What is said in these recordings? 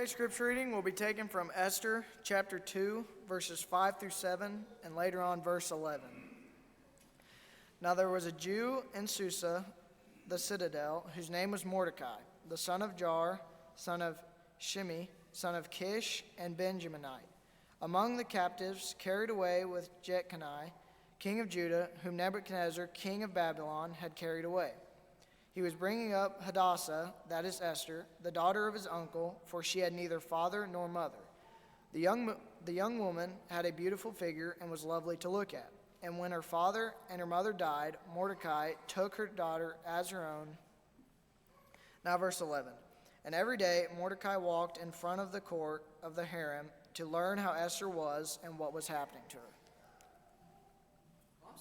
Today's scripture reading will be taken from Esther chapter 2, verses 5 through 7, and later on verse 11. Now there was a Jew in Susa, the citadel, whose name was Mordecai, the son of Jar, son of Shimei, son of Kish, and Benjaminite, among the captives carried away with Jeconiah, king of Judah, whom Nebuchadnezzar, king of Babylon, had carried away. He was bringing up Hadassah, that is Esther, the daughter of his uncle, for she had neither father nor mother. The young woman had a beautiful figure and was lovely to look at. And when her father and her mother died, Mordecai took her daughter as her own. Now verse 11. And every day Mordecai walked in front of the court of the harem to learn how Esther was and what was happening to her.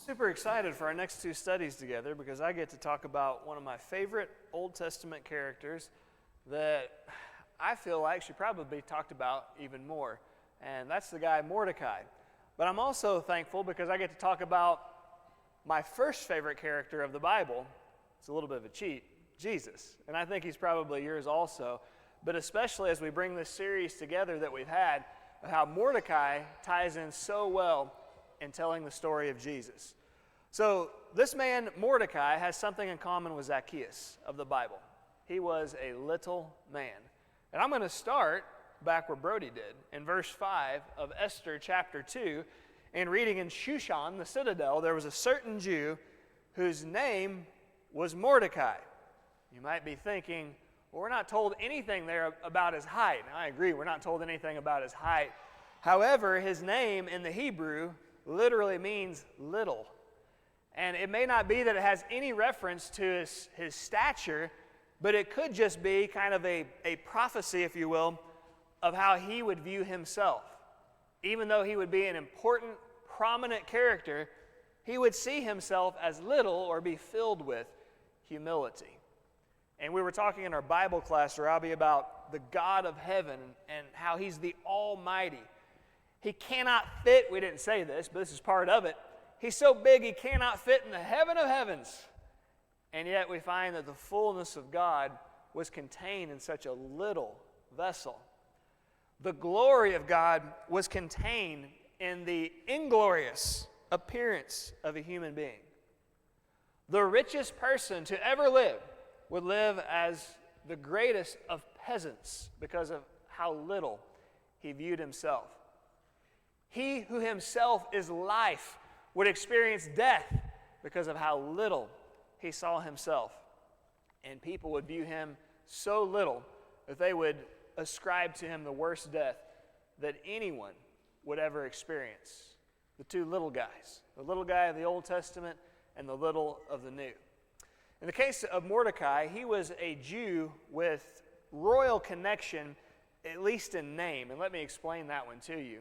Super excited for our next two studies together because I get to talk about one of my favorite Old Testament characters that I feel like should probably be talked about even more, and that's the guy Mordecai. But I'm also thankful because I get to talk about my first favorite character of the Bible. It's a little bit of a cheat, Jesus, and I think he's probably yours also, but especially as we bring this series together that we've had, of how Mordecai ties in so well in telling the story of Jesus. So this man, Mordecai, has something in common with Zacchaeus of the Bible. He was a little man. And I'm going to start back where Brody did, in verse 5 of Esther chapter 2, and reading in Shushan, the citadel, there was a certain Jew whose name was Mordecai. You might be thinking, well, we're not told anything there about his height. And I agree, we're not told anything about his height. However, his name in the Hebrew literally means little. And it may not be that it has any reference to his stature, but it could just be kind of a prophecy, if you will, of how he would view himself. Even though he would be an important, prominent character, he would see himself as little or be filled with humility. And we were talking in our Bible class, Robbie, about the God of heaven and how he's the Almighty. He cannot fit, we didn't say this, but this is part of it. He's so big he cannot fit in the heaven of heavens. And yet we find that the fullness of God was contained in such a little vessel. The glory of God was contained in the inglorious appearance of a human being. The richest person to ever live would live as the greatest of peasants because of how little he viewed himself. He who himself is life would experience death because of how little he saw himself. And people would view him so little that they would ascribe to him the worst death that anyone would ever experience. The two little guys, the little guy of the Old Testament and the little of the New. In the case of Mordecai, he was a Jew with royal connection, at least in name. And let me explain that one to you.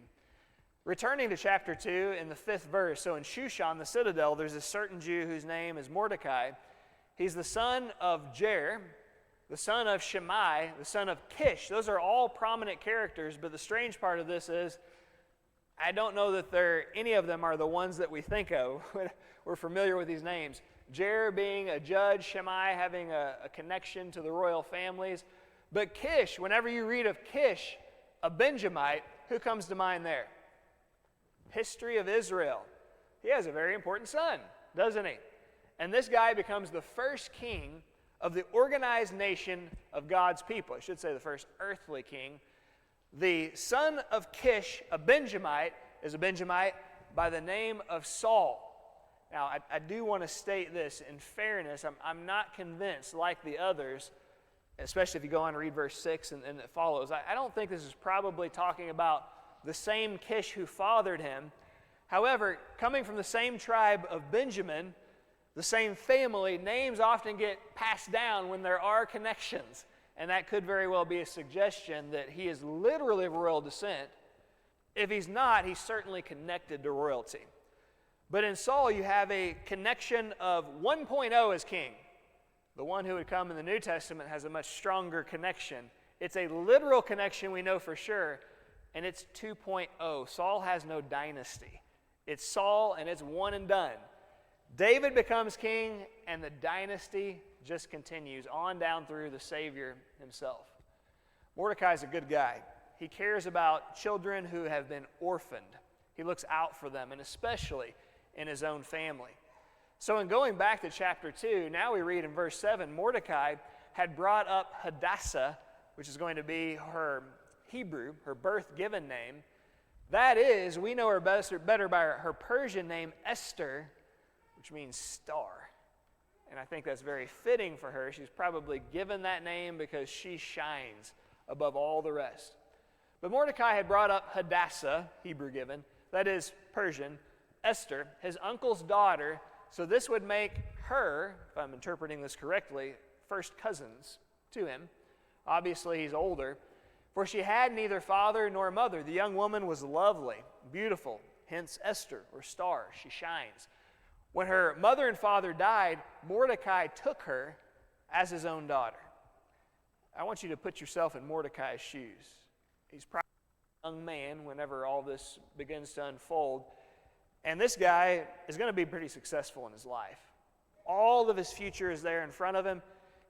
Returning to chapter 2 in the 5th verse, so in Shushan, the citadel, there's a certain Jew whose name is Mordecai. He's the son of Jair, the son of Shimei, the son of Kish. Those are all prominent characters, but the strange part of this is I don't know that any of them are the ones that we think of. We're familiar with these names. Jair being a judge, Shimei having a connection to the royal families. But Kish, whenever you read of Kish, a Benjamite, who comes to mind there? History of Israel. He has a very important son, doesn't he? And this guy becomes the first king of the organized nation of God's people. I should say the first earthly king. The son of Kish, a Benjamite, is a Benjamite by the name of Saul. Now, I do want to state this in fairness. I'm not convinced, like the others, especially if you go on and read verse 6 and it follows. I don't think this is probably talking about the same Kish who fathered him. However, coming from the same tribe of Benjamin, the same family, names often get passed down when there are connections. And that could very well be a suggestion that he is literally of royal descent. If he's not, he's certainly connected to royalty. But in Saul, you have a connection of 1.0 as king. The one who would come in the New Testament has a much stronger connection. It's a literal connection, we know for sure, and it's 2.0. Saul has no dynasty. It's Saul, and it's one and done. David becomes king, and the dynasty just continues on down through the Savior himself. Mordecai's a good guy. He cares about children who have been orphaned. He looks out for them, and especially in his own family. So in going back to chapter 2, now we read in verse 7, Mordecai had brought up Hadassah, which is going to be her Hebrew, her birth-given name. That is, we know her better by her Persian name, Esther, which means star. And I think that's very fitting for her. She's probably given that name because she shines above all the rest. But Mordecai had brought up Hadassah, Hebrew given, that is Persian, Esther, his uncle's daughter, so this would make her, if I'm interpreting this correctly, first cousins to him. Obviously, he's older. For she had neither father nor mother. The young woman was lovely, beautiful, hence Esther, or star, she shines. When her mother and father died, Mordecai took her as his own daughter. I want you to put yourself in Mordecai's shoes. He's probably a young man whenever all this begins to unfold. And this guy is going to be pretty successful in his life. All of his future is there in front of him.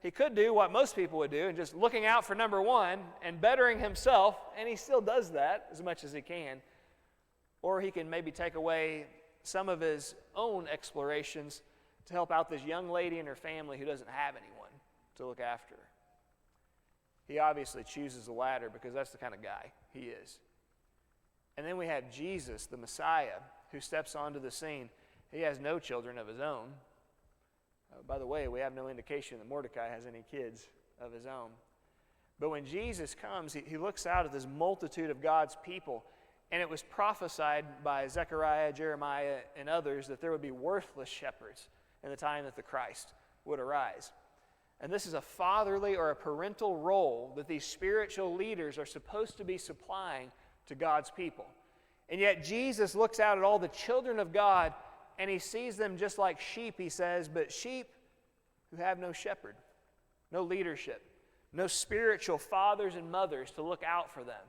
He could do what most people would do and just looking out for number one and bettering himself, and he still does that as much as he can. Or he can maybe take away some of his own explorations to help out this young lady and her family who doesn't have anyone to look after her. He obviously chooses the latter because that's the kind of guy he is. And then we have Jesus, the Messiah, who steps onto the scene. He has no children of his own. By the way, we have no indication that Mordecai has any kids of his own. But when Jesus comes, he looks out at this multitude of God's people, and it was prophesied by Zechariah, Jeremiah, and others that there would be worthless shepherds in the time that the Christ would arise. And this is a fatherly or a parental role that these spiritual leaders are supposed to be supplying to God's people. And yet Jesus looks out at all the children of God, and he sees them just like sheep, he says, but sheep who have no shepherd, no leadership, no spiritual fathers and mothers to look out for them.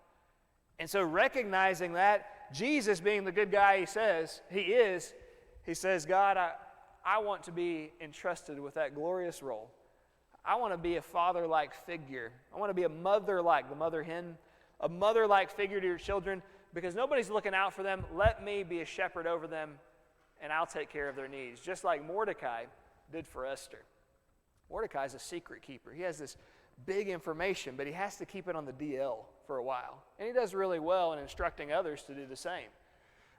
And so recognizing that, Jesus being the good guy he says he is, he says, God, I want to be entrusted with that glorious role. I want to be a father-like figure. I want to be a mother-like, the mother hen, a mother-like figure to your children, because nobody's looking out for them. Let me be a shepherd over them, and I'll take care of their needs, just like Mordecai did for Esther. Mordecai's a secret keeper. He has this big information, but he has to keep it on the DL for a while. And he does really well in instructing others to do the same.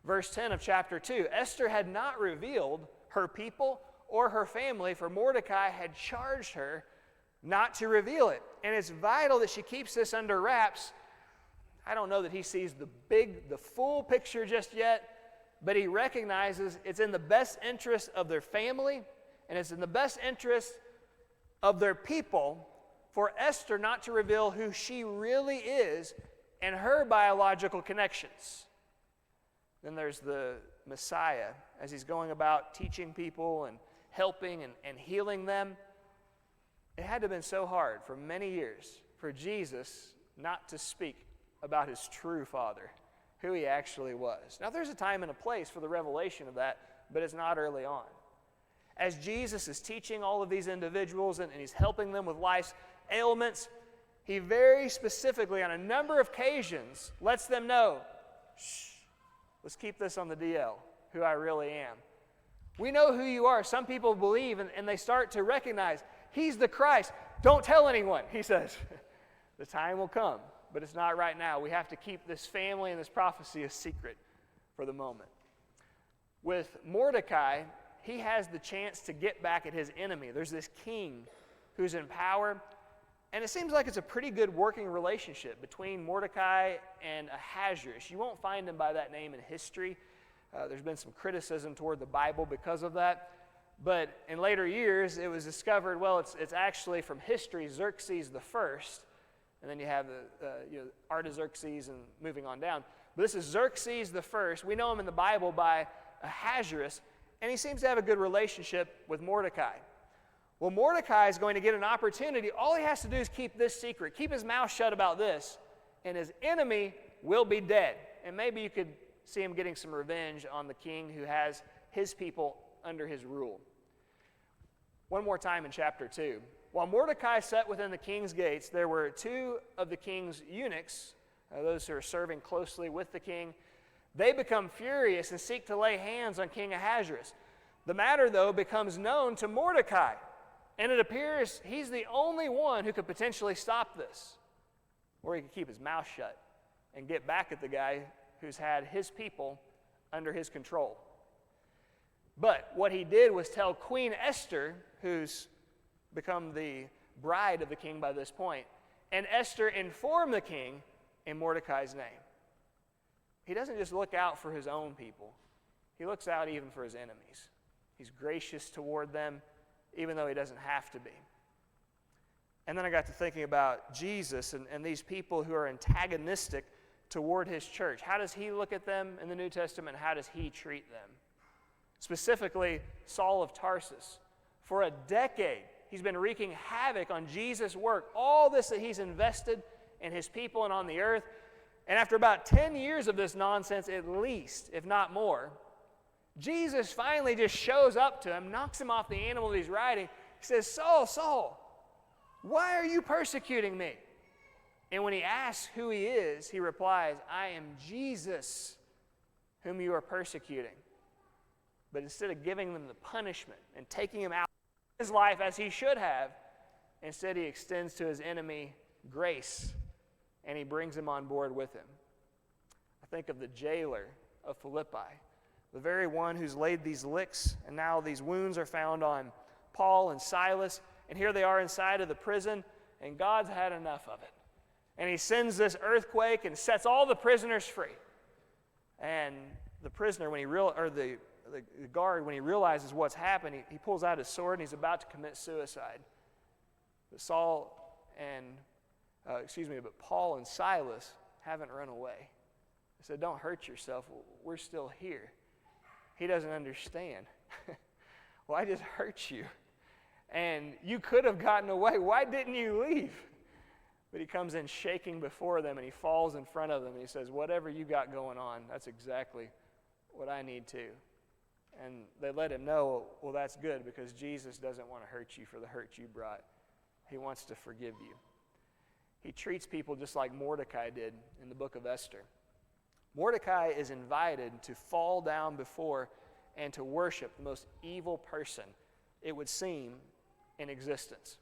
Verse 10 of chapter 2, Esther had not revealed her people or her family, for Mordecai had charged her not to reveal it. And it's vital that she keeps this under wraps. I don't know that he sees the full picture just yet, but he recognizes it's in the best interest of their family, and it's in the best interest of their people for Esther not to reveal who she really is and her biological connections. Then there's the Messiah, as he's going about teaching people and helping and healing them. It had to have been so hard for many years for Jesus not to speak about his true Father, who he actually was. Now, there's a time and a place for the revelation of that, but it's not early on. As Jesus is teaching all of these individuals and he's helping them with life's ailments, he very specifically, on a number of occasions, lets them know, shh, let's keep this on the DL, who I really am. We know who you are. Some people believe and they start to recognize, he's the Christ. Don't tell anyone, he says. The time will come, but it's not right now. We have to keep this family and this prophecy a secret for the moment. With Mordecai, he has the chance to get back at his enemy. There's this king who's in power, and it seems like it's a pretty good working relationship between Mordecai and Ahasuerus. You won't find him by that name in history. There's been some criticism toward the Bible because of that. But in later years, it was discovered, well, it's actually from history, Xerxes the First, and then you have Artaxerxes and moving on down. But this is Xerxes the First. We know him in the Bible by Ahasuerus, and he seems to have a good relationship with Mordecai. Well, Mordecai is going to get an opportunity. All he has to do is keep this secret, keep his mouth shut about this, and his enemy will be dead. And maybe you could see him getting some revenge on the king who has his people under his rule. One more time in chapter 2. While Mordecai sat within the king's gates, there were two of the king's eunuchs, those who are serving closely with the king. They become furious and seek to lay hands on King Ahasuerus. The matter, though, becomes known to Mordecai, and it appears he's the only one who could potentially stop this. Or he could keep his mouth shut and get back at the guy who's had his people under his control. But what he did was tell Queen Esther, who's become the bride of the king by this point, and Esther informed the king in Mordecai's name. He doesn't just look out for his own people. He looks out even for his enemies. He's gracious toward them, even though he doesn't have to be. And then I got to thinking about Jesus and these people who are antagonistic toward his church. How does he look at them in the New Testament? How does he treat them? Specifically, Saul of Tarsus. For a decade, he's been wreaking havoc on Jesus' work, all this that he's invested in his people and on the earth. And after about 10 years of this nonsense, at least, if not more, Jesus finally just shows up to him, knocks him off the animal that he's riding. He says, Saul, Saul, why are you persecuting me? And when he asks who he is, he replies, I am Jesus, whom you are persecuting. But instead of giving them the punishment and taking him out of his life as he should have, instead he extends to his enemy grace, and he brings him on board with him. I think of the jailer of Philippi, the very one who's laid these licks, and now these wounds are found on Paul and Silas, and here they are inside of the prison, and God's had enough of it. And he sends this earthquake and sets all the prisoners free. And the prisoner, when the guard, when he realizes what's happened, he pulls out his sword and he's about to commit suicide. But Paul and Silas haven't run away. They said, don't hurt yourself. We're still here. He doesn't understand. Well, I just hurt you. And you could have gotten away. Why didn't you leave? But he comes in shaking before them, and he falls in front of them, and he says, whatever you got going on, that's exactly what I need too. And they let him know, well, that's good, because Jesus doesn't want to hurt you for the hurt you brought. He wants to forgive you. He treats people just like Mordecai did in the book of Esther. Mordecai is invited to fall down before and to worship the most evil person, it would seem, in existence.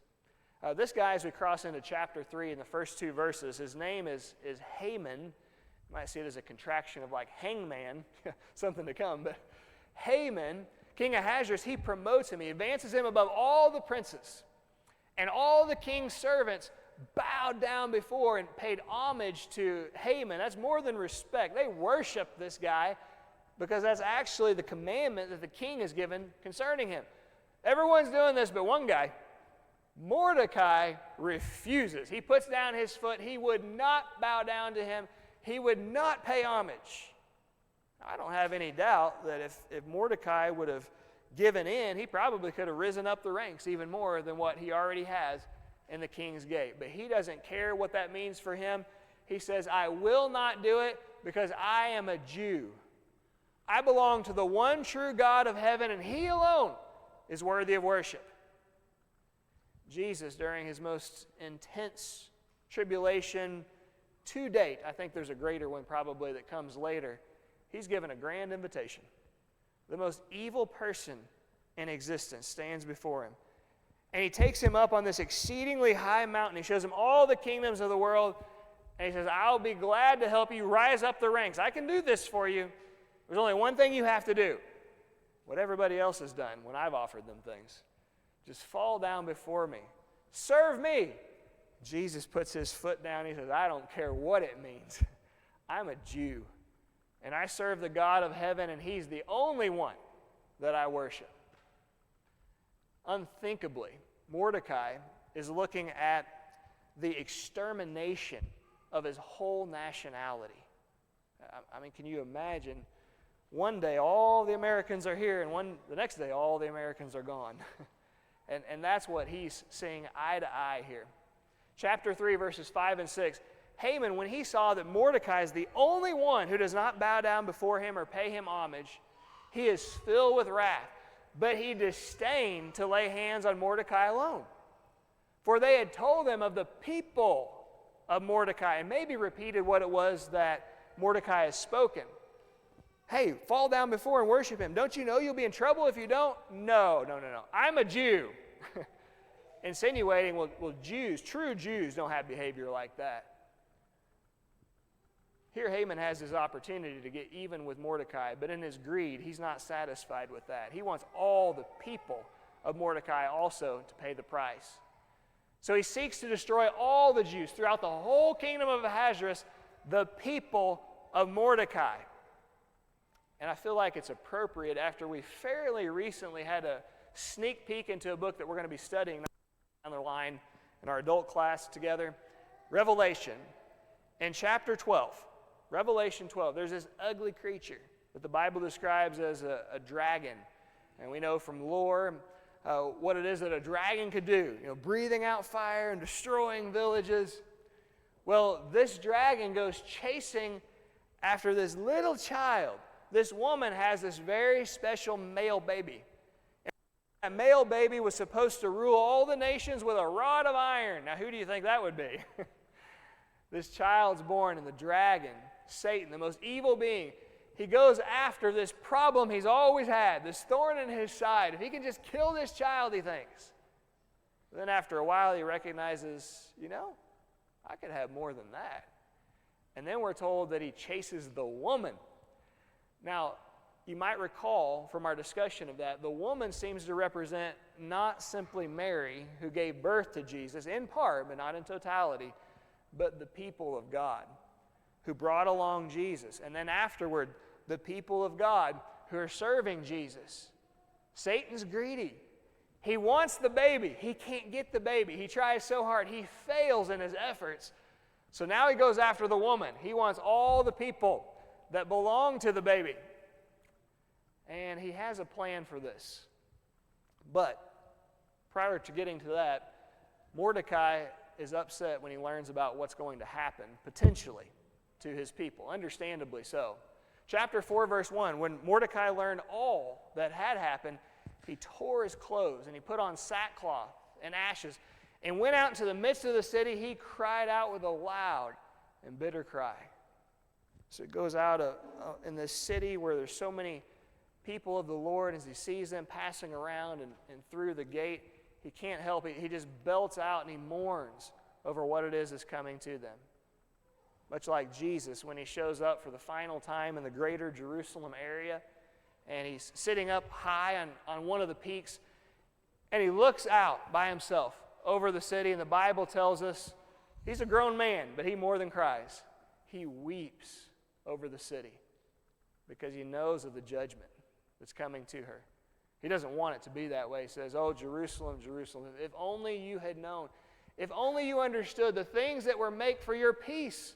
This guy, as we cross into chapter 3 in the first two verses, his name is Haman. You might see it as a contraction of like hangman, something to come. But Haman, King Ahasuerus, he promotes him. He advances him above all the princes. And all the king's servants bowed down before and paid homage to Haman. That's more than respect. They worship this guy because that's actually the commandment that the king has given concerning him. Everyone's doing this but one guy. Mordecai refuses. He puts down his foot. He would not bow down to him. He would not pay homage. I don't have any doubt that if Mordecai would have given in, he probably could have risen up the ranks even more than what he already has in the king's gate. But he doesn't care what that means for him. He says, I will not do it because I am a Jew. I belong to the one true God of heaven, and he alone is worthy of worship. Jesus, during his most intense tribulation to date, I think there's a greater one probably that comes later, he's given a grand invitation. The most evil person in existence stands before him. And he takes him up on this exceedingly high mountain. He shows him all the kingdoms of the world. And he says, I'll be glad to help you rise up the ranks. I can do this for you. There's only one thing you have to do. What everybody else has done when I've offered them things. Just fall down before me. Serve me. Jesus puts his foot down. He says, I don't care what it means. I'm a Jew. And I serve the God of heaven, and he's the only one that I worship. Unthinkably, Mordecai is looking at the extermination of his whole nationality. I mean, can you imagine? One day all the Americans are here, and the next day all the Americans are gone. And that's what he's seeing eye to eye here. Chapter 3, verses 5 and 6. Haman, when he saw that Mordecai is the only one who does not bow down before him or pay him homage, he is filled with wrath. But he disdained to lay hands on Mordecai alone. For they had told them of the people of Mordecai, and maybe repeated what it was that Mordecai has spoken. Hey, fall down before and worship him. Don't you know you'll be in trouble if you don't? No. I'm a Jew. Insinuating, well, Jews, true Jews don't have behavior like that. Here Haman has his opportunity to get even with Mordecai, but in his greed, he's not satisfied with that. He wants all the people of Mordecai also to pay the price. So he seeks to destroy all the Jews throughout the whole kingdom of Ahasuerus, the people of Mordecai. And I feel like it's appropriate after we fairly recently had a sneak peek into a book that we're going to be studying down the line in our adult class together, Revelation. In chapter 12, Revelation 12, there's this ugly creature that the Bible describes as a dragon. And we know from lore what it is that a dragon could do, breathing out fire and destroying villages. Well, this dragon goes chasing after this little child. This woman has this very special male baby. And that male baby was supposed to rule all the nations with a rod of iron. Now, who do you think that would be? This child's born, and the dragon, Satan, the most evil being, he goes after this problem he's always had, this thorn in his side. If he can just kill this child, he thinks. Then after a while, he recognizes, I could have more than that. And then we're told that he chases the woman. Now, you might recall from our discussion of that, the woman seems to represent not simply Mary, who gave birth to Jesus, in part, but not in totality, but the people of God, who brought along Jesus. And then afterward, the people of God who are serving Jesus. Satan's greedy. He wants the baby. He can't get the baby. He tries so hard. He fails in his efforts. So now he goes after the woman. He wants all the people that belong to the baby. And he has a plan for this. But prior to getting to that, Mordecai is upset when he learns about what's going to happen, potentially, to his people, understandably so. Chapter 4, verse 1, when Mordecai learned all that had happened, he tore his clothes and he put on sackcloth and ashes and went out into the midst of the city. He cried out with a loud and bitter cry. So it goes out in this city where there's so many people of the Lord, as he sees them passing around and through the gate, he can't help it. He just belts out and he mourns over what it is that's coming to them. Much like Jesus when he shows up for the final time in the greater Jerusalem area, and he's sitting up high on one of the peaks, and he looks out by himself over the city, and the Bible tells us he's a grown man, but he more than cries. He weeps over the city because he knows of the judgment that's coming to her. He doesn't want it to be that way. He says, "Oh, Jerusalem, Jerusalem, if only you had known, if only you understood the things that were made for your peace,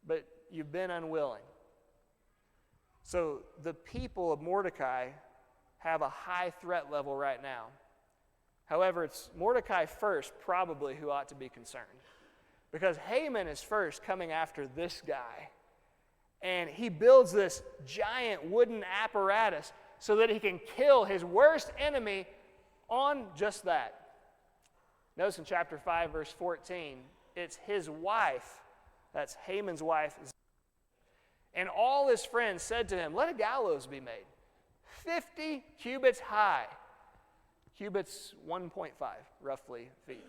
but you've been unwilling." So the people of Mordecai have a high threat level right now. However, it's Mordecai first probably who ought to be concerned, because Haman is first coming after this guy. And he builds this giant wooden apparatus so that he can kill his worst enemy on just that. Notice in chapter 5, verse 14, it's his wife, that's Haman's wife, and all his friends said to him, "Let a gallows be made, 50 cubits high." Cubits, 1.5, roughly, feet.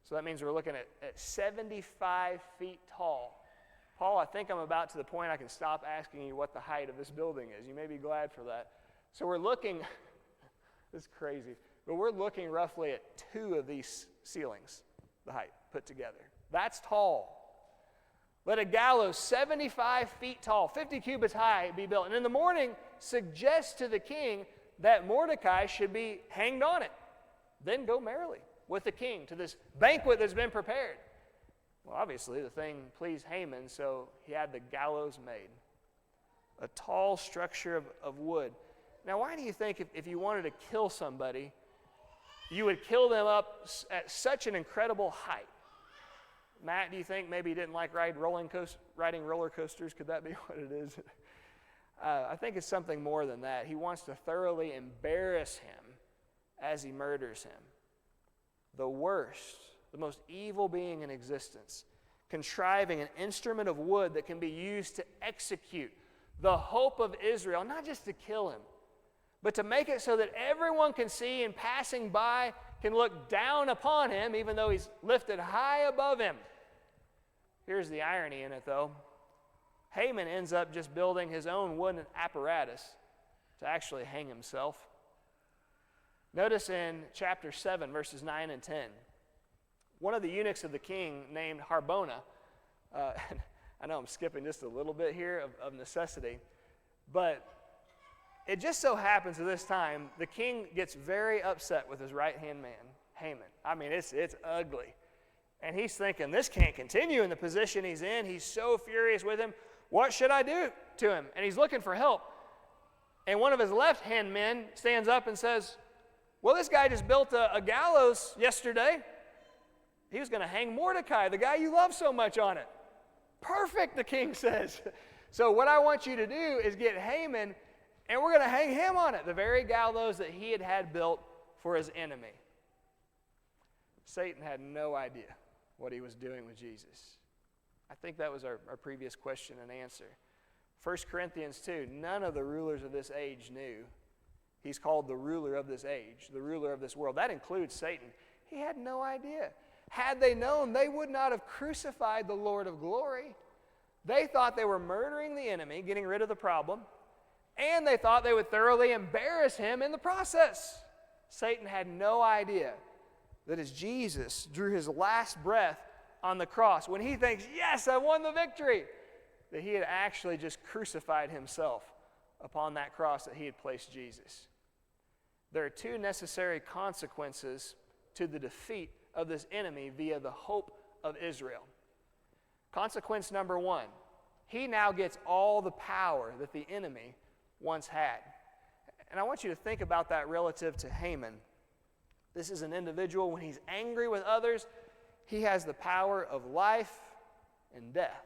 So that means we're looking at 75 feet tall. Paul, I think I'm about to the point I can stop asking you what the height of this building is. You may be glad for that. So we're looking, this is crazy, but we're looking roughly at 2 of these ceilings, the height put together. That's tall. Let a gallows 75 feet tall, 50 cubits high, be built. And in the morning, suggest to the king that Mordecai should be hanged on it. Then go merrily with the king to this banquet that's been prepared. Well, obviously, the thing pleased Haman, so he had the gallows made. A tall structure of wood. Now, why do you think if you wanted to kill somebody, you would kill them up at such an incredible height? Matt, do you think maybe he didn't like riding roller coasters? Could that be what it is? I think it's something more than that. He wants to thoroughly embarrass him as he murders him. The worst the most evil being in existence, contriving an instrument of wood that can be used to execute the hope of Israel, not just to kill him, but to make it so that everyone can see and passing by can look down upon him, even though he's lifted high above him. Here's the irony in it, though. Haman ends up just building his own wooden apparatus to actually hang himself. Notice in chapter 7, verses 9 and 10, one of the eunuchs of the king named Harbona, I know I'm skipping just a little bit here of necessity, but it just so happens at this time the king gets very upset with his right-hand man, Haman. I mean, it's ugly. And he's thinking, this can't continue in the position he's in. He's so furious with him. What should I do to him? And he's looking for help. And one of his left-hand men stands up and says, well, this guy just built a gallows yesterday. He was going to hang Mordecai, the guy you love so much, on it. Perfect, the king says. So what I want you to do is get Haman, and we're going to hang him on it, the very gallows that he had built for his enemy. Satan had no idea what he was doing with Jesus. I think that was our previous question and answer. 1 Corinthians 2, none of the rulers of this age knew. He's called the ruler of this age, the ruler of this world. That includes Satan. He had no idea. Had they known, they would not have crucified the Lord of glory. They thought they were murdering the enemy, getting rid of the problem, and they thought they would thoroughly embarrass him in the process. Satan had no idea that as Jesus drew his last breath on the cross, when he thinks, yes, I won the victory, that he had actually just crucified himself upon that cross that he had placed Jesus. There are two necessary consequences to the defeat of this enemy via the hope of Israel. Consequence number one, he now gets all the power that the enemy once had. And I want you to think about that relative to Haman. This is an individual, when he's angry with others, he has the power of life and death.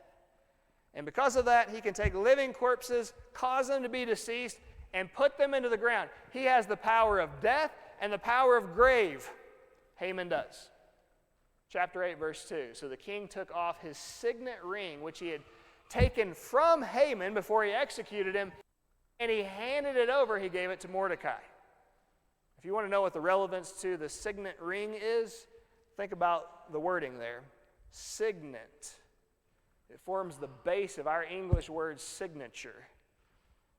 And because of that, he can take living corpses, cause them to be deceased, and put them into the ground. He has the power of death and the power of grave. Haman does. Chapter 8, verse 2. So the king took off his signet ring, which he had taken from Haman before he executed him, and he handed it over. He gave it to Mordecai. If you want to know what the relevance to the signet ring is, think about the wording there. Signet. It forms the base of our English word signature.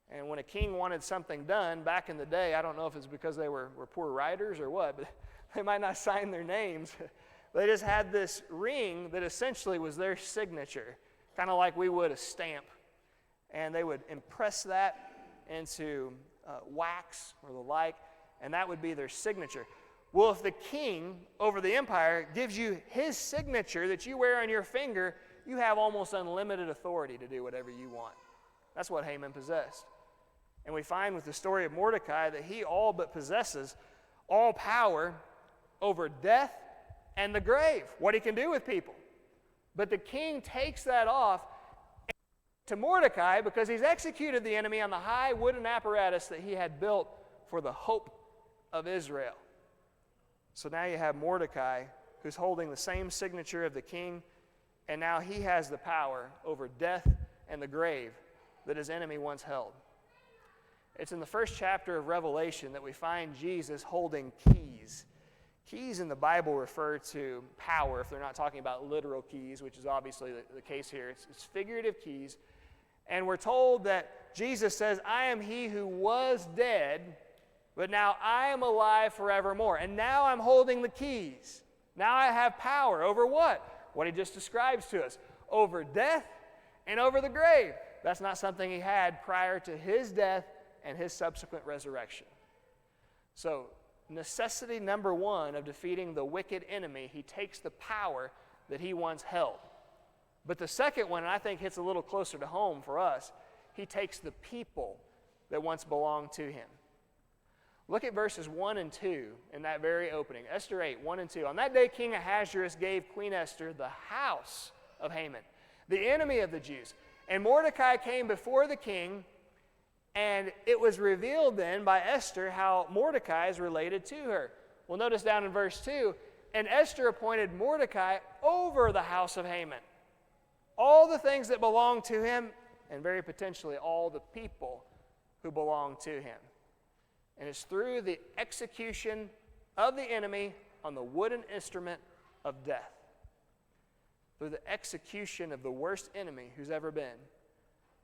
And when a king wanted something done back in the day, I don't know if it's because they were poor writers or what, but they might not sign their names. They just had this ring that essentially was their signature, kind of like we would a stamp. And they would impress that into wax or the like, and that would be their signature. Well, if the king over the empire gives you his signature that you wear on your finger, you have almost unlimited authority to do whatever you want. That's what Haman possessed. And we find with the story of Mordecai that he all but possesses all power over death and the grave, what he can do with people. But the king takes that off to Mordecai because he's executed the enemy on the high wooden apparatus that he had built for the hope of Israel. So now you have Mordecai who's holding the same signature of the king, and now he has the power over death and the grave that his enemy once held. It's in the first chapter of Revelation that we find Jesus holding keys. Keys in the Bible refer to power, if they're not talking about literal keys, which is obviously the case here. It's figurative keys. And we're told that Jesus says, I am he who was dead, but now I am alive forevermore. And now I'm holding the keys. Now I have power over what? What he just describes to us. Over death and over the grave. That's not something he had prior to his death and his subsequent resurrection. So, necessity number one of defeating the wicked enemy, he takes the power that he once held. But the second one, and I think hits a little closer to home for us, he takes the people that once belonged to him. Look at verses 1 and 2 in that very opening. Esther 8, 1 and 2. On that day, King Ahasuerus gave Queen Esther the house of Haman, the enemy of the Jews. And Mordecai came before the king, and it was revealed then by Esther how Mordecai is related to her. Well, notice down in verse 2, And Esther appointed Mordecai over the house of Haman. All the things that belong to him, and very potentially all the people who belong to him. And it's through the execution of the enemy on the wooden instrument of death. Through the execution of the worst enemy who's ever been.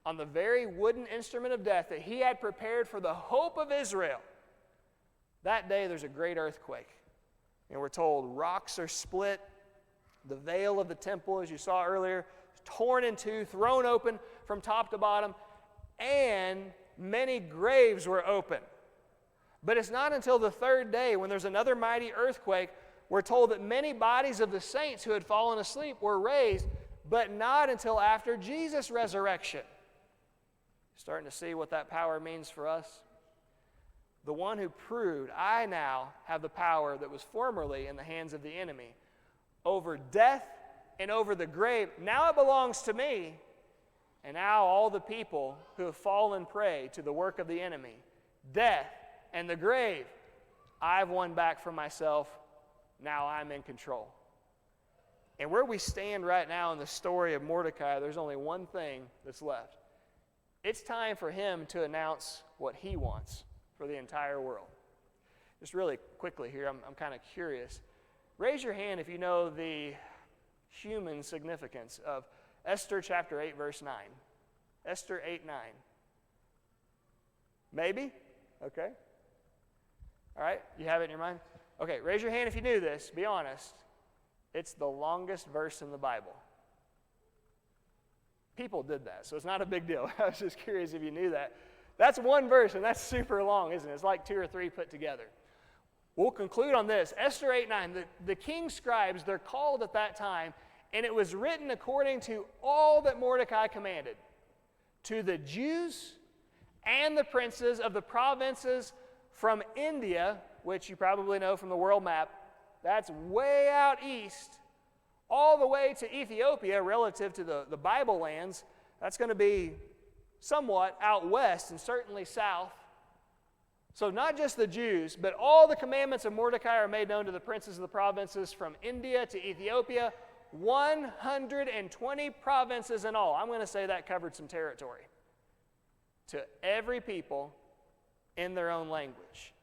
On the very wooden instrument of death that he had prepared for the hope of Israel. That day there's a great earthquake. And we're told rocks are split. The veil of the temple, as you saw earlier, torn in two, thrown open from top to bottom, and many graves were open. But it's not until the third day, when there's another mighty earthquake, we're told that many bodies of the saints who had fallen asleep were raised, but not until after Jesus' resurrection. Starting to see what that power means for us? The one who proved, I now have the power that was formerly in the hands of the enemy over death and over the grave. Now it belongs to me. And now all the people who have fallen prey to the work of the enemy, death and the grave, I've won back for myself. Now I'm in control. And where we stand right now in the story of Mordecai, there's only one thing that's left. It's time for him to announce what he wants for the entire world. Just really quickly here, I'm kind of curious. Raise your hand if you know the human significance of Esther chapter 8, verse 9. Esther 8, 9. Maybe? Okay. All right, you have it in your mind? Okay, raise your hand if you knew this. Be honest. It's the longest verse in the Bible. People did that, so it's not a big deal. I was just curious if you knew that. That's one verse, and that's super long, isn't it? It's like 2 or 3 put together. We'll conclude on this. Esther 8:9, the king's scribes, they're called at that time, and it was written according to all that Mordecai commanded. To the Jews and the princes of the provinces from India, which you probably know from the world map, that's way out east, all the way to Ethiopia relative to the Bible lands. That's going to be somewhat out west and certainly south. So not just the Jews, but all the commandments of Mordecai are made known to the princes of the provinces from India to Ethiopia. 120 provinces in all. I'm going to say that covered some territory. To every people in their own language.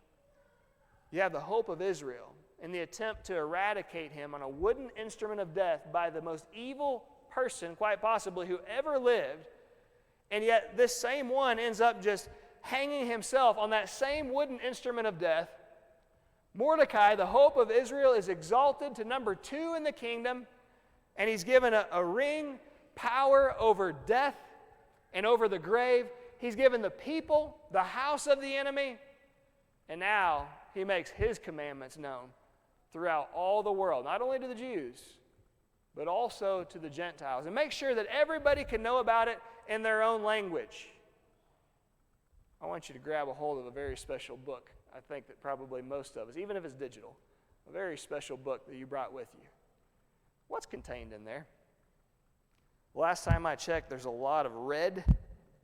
You have the hope of Israel in the attempt to eradicate him on a wooden instrument of death by the most evil person, quite possibly, who ever lived. And yet this same one ends up just hanging himself on that same wooden instrument of death. Mordecai, the hope of Israel, is exalted to number 2 in the kingdom, and he's given a ring, power over death and over the grave. He's given the people the house of the enemy, and now he makes his commandments known throughout all the world, not only to the Jews, but also to the Gentiles, and make sure that everybody can know about it in their own language. I want you to grab a hold of a very special book. I think that probably most of us, even if it's digital, a very special book that you brought with you. What's contained in there? Last time I checked, there's a lot of red,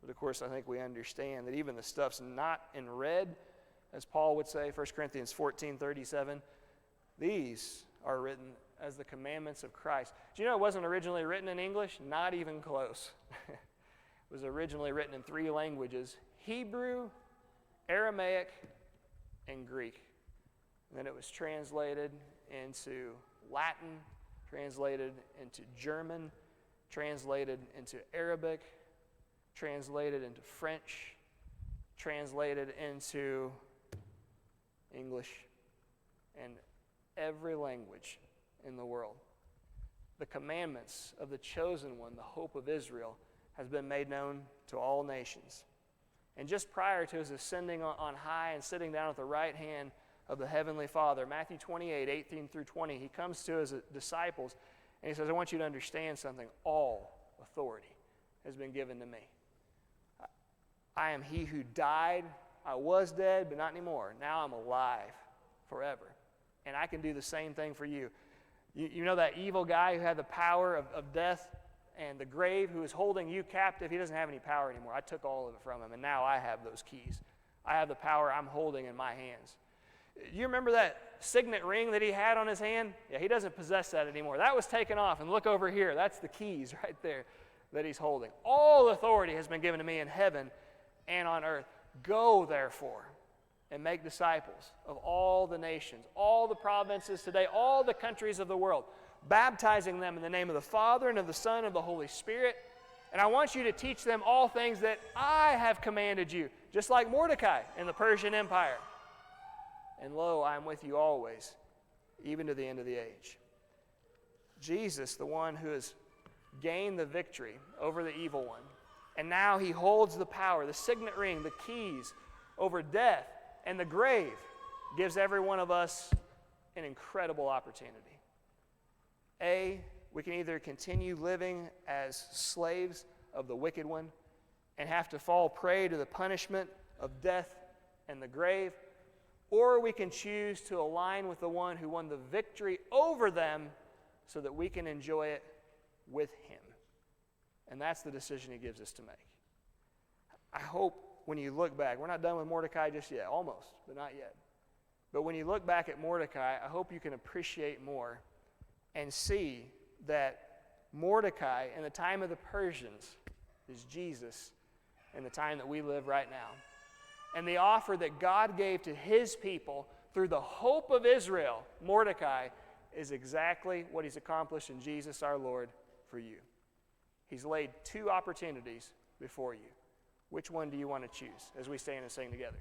but of course I think we understand that even the stuff's not in red, as Paul would say, 1 Corinthians 14:37, these are written as the commandments of Christ. Do you know it wasn't originally written in English? Not even close. It was originally written in 3 languages: Hebrew, Aramaic, and Greek. And then it was translated into Latin, translated into German, translated into Arabic, translated into French, translated into English, and every language in the world. The commandments of the chosen one, the hope of Israel, has been made known to all nations. And just prior to his ascending on high and sitting down at the right hand of the Heavenly Father, Matthew 28:18 through 20, he comes to his disciples and he says, I want you to understand something. All authority has been given to me. I am he who died. I was dead, but not anymore. Now I'm alive forever. And I can do the same thing for you. You know that evil guy who had the power of death and the grave, who is holding you captive? He doesn't have any power anymore. I took all of it from him, and now I have those keys. I have the power I'm holding in my hands. You remember that signet ring that he had on his hand? Yeah, he doesn't possess that anymore. That was taken off, and look over here. That's the keys right there that he's holding. All authority has been given to me in heaven and on earth. Go, therefore, and make disciples of all the nations, all the provinces today, all the countries of the world, baptizing them in the name of the Father and of the Son and of the Holy Spirit. And I want you to teach them all things that I have commanded you, just like Mordecai in the Persian Empire. And lo, I am with you always, even to the end of the age. Jesus, the one who has gained the victory over the evil one, and now he holds the power, the signet ring, the keys over death and the grave, gives every one of us an incredible opportunity. We can either continue living as slaves of the wicked one and have to fall prey to the punishment of death and the grave, or we can choose to align with the one who won the victory over them so that we can enjoy it with him. And that's the decision he gives us to make. I hope when you look back, we're not done with Mordecai just yet, almost, but not yet. But when you look back at Mordecai, I hope you can appreciate more and see that Mordecai in the time of the Persians is Jesus in the time that we live right now. And the offer that God gave to his people through the hope of Israel, Mordecai, is exactly what he's accomplished in Jesus our Lord for you. He's laid two opportunities before you. Which one do you want to choose as we stand and sing together?